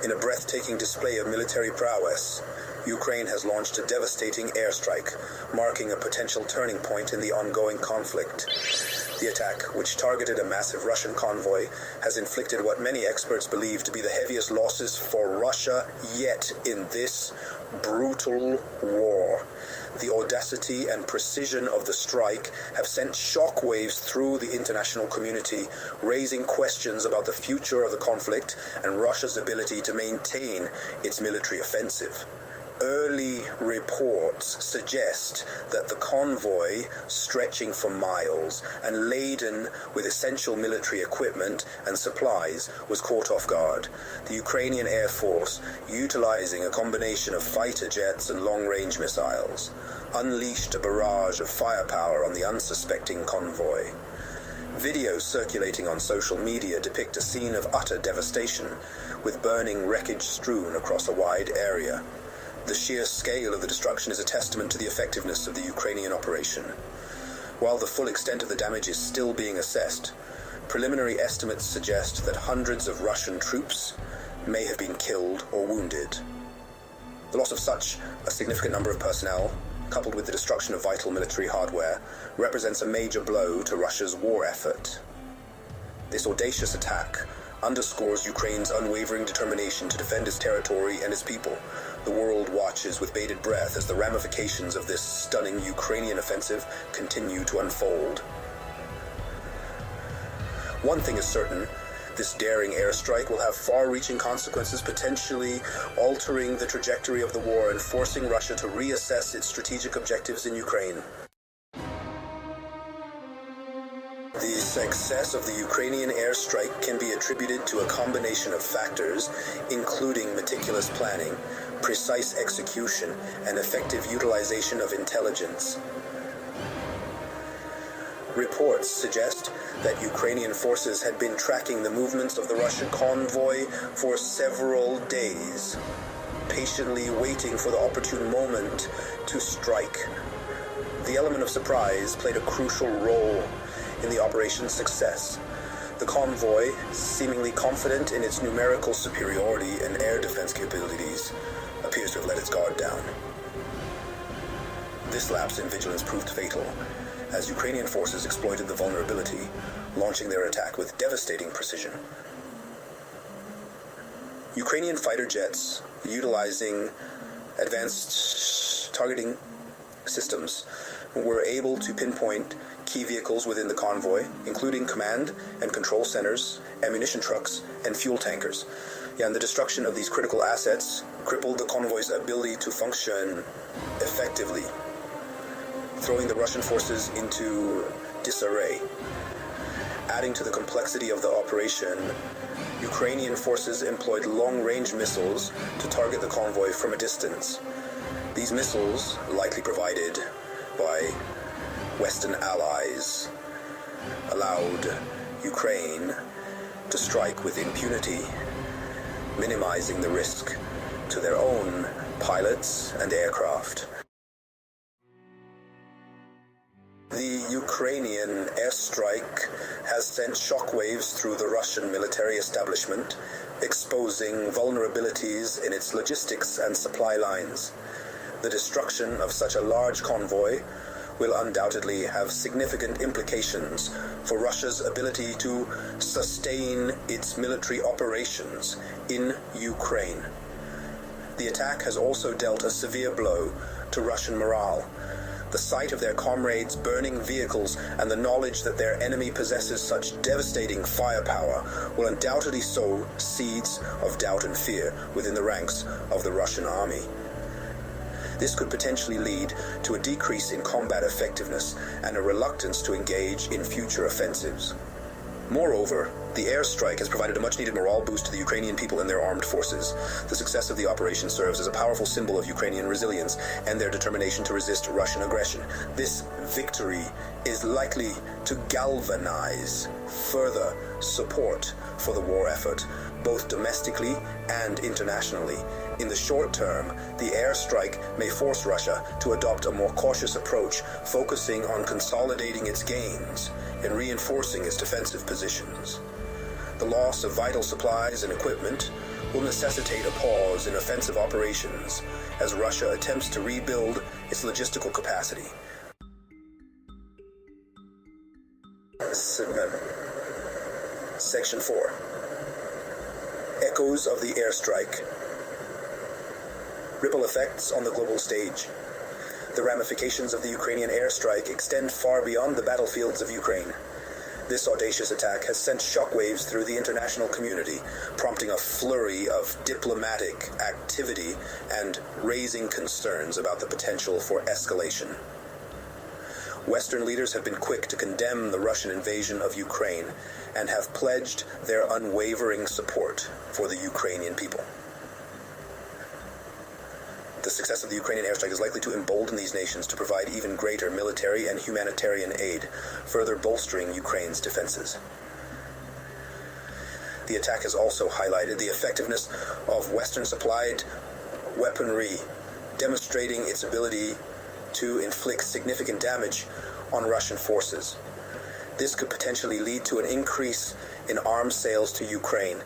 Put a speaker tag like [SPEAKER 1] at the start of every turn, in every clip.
[SPEAKER 1] In a breathtaking display of military prowess, Ukraine has launched a devastating airstrike, marking a potential turning point in the ongoing conflict. The attack, which targeted a massive Russian convoy, has inflicted what many experts believe to be the heaviest losses for Russia yet in this brutal war. The audacity and precision of the strike have sent shockwaves through the international community, raising questions about the future of the conflict and Russia's ability to maintain its military offensive. Early reports suggest that the convoy, stretching for miles and laden with essential military equipment and supplies, was caught off guard. The Ukrainian Air Force, utilizing a combination of fighter jets and long-range missiles, unleashed a barrage of firepower on the unsuspecting convoy. Videos circulating on social media depict a scene of utter devastation, with burning wreckage strewn across a wide area. The sheer scale of the destruction is a testament to the effectiveness of the Ukrainian operation. While the full extent of the damage is still being assessed, preliminary estimates suggest that hundreds of Russian troops may have been killed or wounded. The loss of such a significant number of personnel, coupled with the destruction of vital military hardware, represents a major blow to Russia's war effort. This audacious attack underscores Ukraine's unwavering determination to defend its territory and its people. The world watches with bated breath as the ramifications of this stunning Ukrainian offensive continue to unfold. One thing is certain: this daring airstrike will have far-reaching consequences, potentially altering the trajectory of the war and forcing Russia to reassess its strategic objectives in Ukraine. The success of the Ukrainian airstrike can be attributed to a combination of factors, including meticulous planning, precise execution, and effective utilization of intelligence. Reports suggest that Ukrainian forces had been tracking the movements of the Russian convoy for several days, patiently waiting for the opportune moment to strike. The element of surprise played a crucial role in the operation's success. The convoy, seemingly confident in its numerical superiority and air defense capabilities, appears to have let its guard down. This lapse in vigilance proved fatal, as Ukrainian forces exploited the vulnerability, launching their attack with devastating precision. Ukrainian fighter jets, utilizing advanced targeting systems, were able to pinpoint key vehicles within the convoy, including command and control centers, ammunition trucks, and fuel tankers. And the destruction of these critical assets crippled the convoy's ability to function effectively, throwing the Russian forces into disarray. Adding to the complexity of the operation, Ukrainian forces employed long-range missiles to target the convoy from a distance. These missiles, likely provided by Western allies, allowed Ukraine to strike with impunity, minimizing the risk to their own pilots and aircraft. The Ukrainian airstrike has sent shockwaves through the Russian military establishment, exposing vulnerabilities in its logistics and supply lines. The destruction of such a large convoy will undoubtedly have significant implications for Russia's ability to sustain its military operations in Ukraine. The attack has also dealt a severe blow to Russian morale. The sight of their comrades' burning vehicles and the knowledge that their enemy possesses such devastating firepower will undoubtedly sow seeds of doubt and fear within the ranks of the Russian army. This could potentially lead to a decrease in combat effectiveness and a reluctance to engage in future offensives. Moreover, the airstrike has provided a much-needed morale boost to the Ukrainian people and their armed forces. The success of the operation serves as a powerful symbol of Ukrainian resilience and their determination to resist Russian aggression. This victory is likely to galvanize further support for the war effort, both domestically and internationally. In the short term, the airstrike may force Russia to adopt a more cautious approach, focusing on consolidating its gains and reinforcing its defensive positions. The loss of vital supplies and equipment will necessitate a pause in offensive operations as Russia attempts to rebuild its logistical capacity. Section 4. Echoes of the airstrike. Ripple effects on the global stage. The ramifications of the Ukrainian airstrike extend far beyond the battlefields of Ukraine. This audacious attack has sent shockwaves through the international community, prompting a flurry of diplomatic activity and raising concerns about the potential for escalation. Western leaders have been quick to condemn the Russian invasion of Ukraine and have pledged their unwavering support for the Ukrainian people. The success of the Ukrainian airstrike is likely to embolden these nations to provide even greater military and humanitarian aid, further bolstering Ukraine's defenses. The attack has also highlighted the effectiveness of Western-supplied weaponry, demonstrating its ability to inflict significant damage on Russian forces. This could potentially lead to an increase in arms sales to Ukraine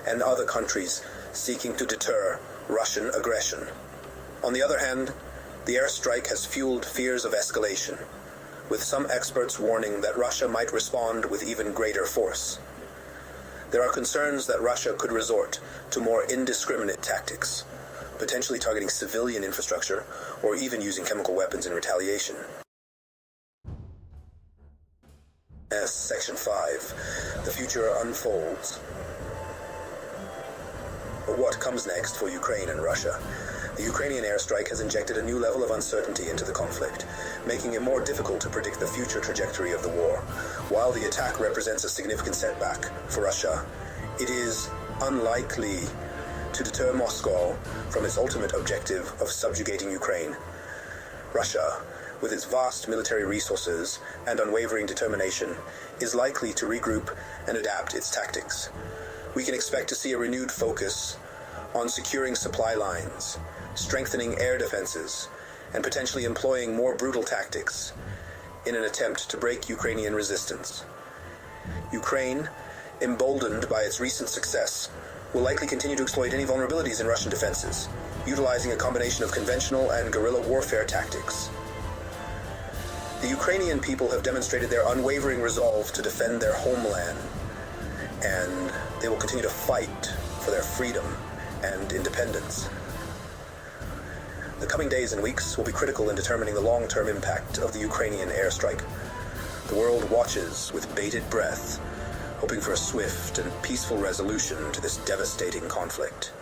[SPEAKER 1] and other countries seeking to deter Russian aggression. On the other hand, the airstrike has fueled fears of escalation, with some experts warning that Russia might respond with even greater force. There are concerns that Russia could resort to more indiscriminate tactics, potentially targeting civilian infrastructure or even using chemical weapons in retaliation. As Section 5, the future unfolds. But what comes next for Ukraine and Russia? The Ukrainian airstrike has injected a new level of uncertainty into the conflict, making it more difficult to predict the future trajectory of the war. While the attack represents a significant setback for Russia, it is unlikely to deter Moscow from its ultimate objective of subjugating Ukraine. Russia, with its vast military resources and unwavering determination, is likely to regroup and adapt its tactics. We can expect to see a renewed focus on securing supply lines, strengthening air defenses, and potentially employing more brutal tactics in an attempt to break Ukrainian resistance. Ukraine, emboldened by its recent success, will likely continue to exploit any vulnerabilities in Russian defenses, utilizing a combination of conventional and guerrilla warfare tactics. The Ukrainian people have demonstrated their unwavering resolve to defend their homeland, and they will continue to fight for their freedom and independence. The coming days and weeks will be critical in determining the long-term impact of the Ukrainian airstrike. The world watches with bated breath, hoping for a swift and peaceful resolution to this devastating conflict.